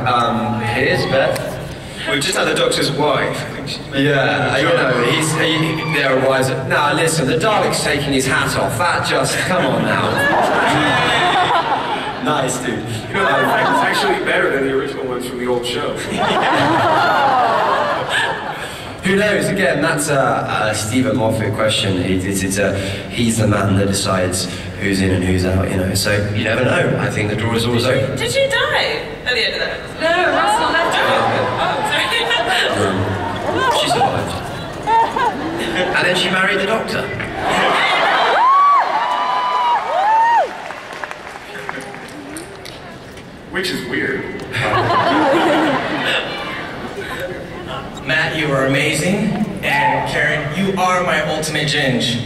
back. Here's Beth. We've just had the Doctor's wife. Yeah, you know, they're wiser. Now listen, the Dalek's taking his hat off. That just, come on now. Nice, dude. You know, that effect is actually better than the original ones from the old show. Who knows? Again, that's a Stephen Moffat question. He's the man that decides who's in and who's out, you know. So you never know. I think the door is always open. Did she die at the end of that? No, Russell left her. Oh, sorry. She survived. And then she married the Doctor. Which is weird. Matt, you are amazing, and Karen, you are my ultimate Ginge.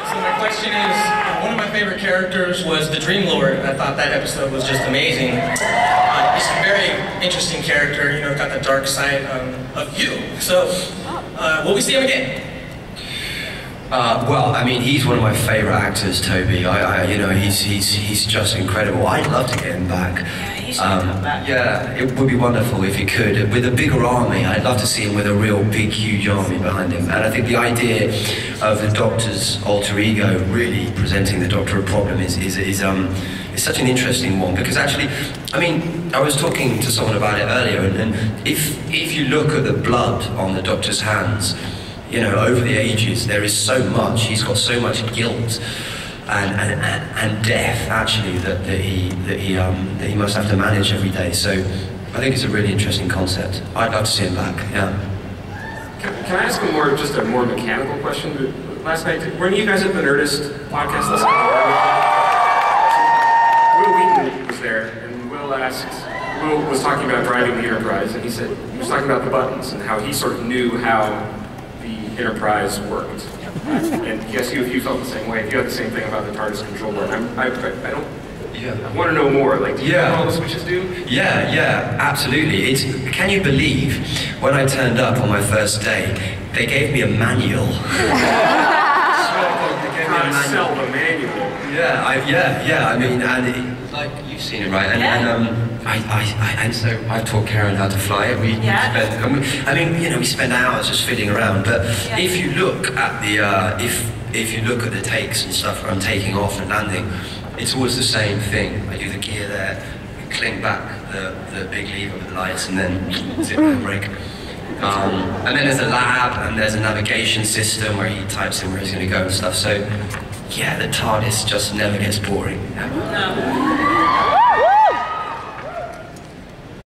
So my question is, one of my favorite characters was the Dream Lord. I thought that episode was just amazing. He's a very interesting character, you know, got the dark side of you. So, will we see him again? Well, I mean, he's one of my favourite actors, Toby. You know, he's just incredible. I'd love to get him back. Yeah, it would be wonderful if he could. With a bigger army, I'd love to see him with a real big, huge army behind him. And I think the idea of the Doctor's alter ego really presenting the Doctor a problem is such an interesting one, because actually, I mean, I was talking to someone about it earlier, and if you look at the blood on the Doctor's hands, you know, over the ages, there is so much. He's got so much guilt and death, actually, that he must have to manage every day. So I think it's a really interesting concept. I'd love to see him back. Yeah. Can I ask a more mechanical question? Last night, weren't you guys at the Nerdist podcast last night? Will Wheaton was there, and Will was talking about driving the Enterprise, and he was talking about the buttons and how he sort of knew how Enterprise worked. And yes, you felt the same way. If you had the same thing about the TARDIS control board, I want to know more. Like, do you know what all the switches do? Yeah, absolutely. Can you believe when I turned up on my first day, they gave me a manual. Sell the manual. Yeah. I mean, like you've seen it, right? And so I taught Karen how to fly it. We spend hours just fiddling around. But if you look at the if you look at the takes and stuff where I'm taking off and landing, it's always the same thing. I do the gear there, clink back the big lever with the lights, and then zip and brake. And then there's a lab and there's a navigation system where he types in where he's going to go and stuff. So yeah, the TARDIS just never gets boring. No.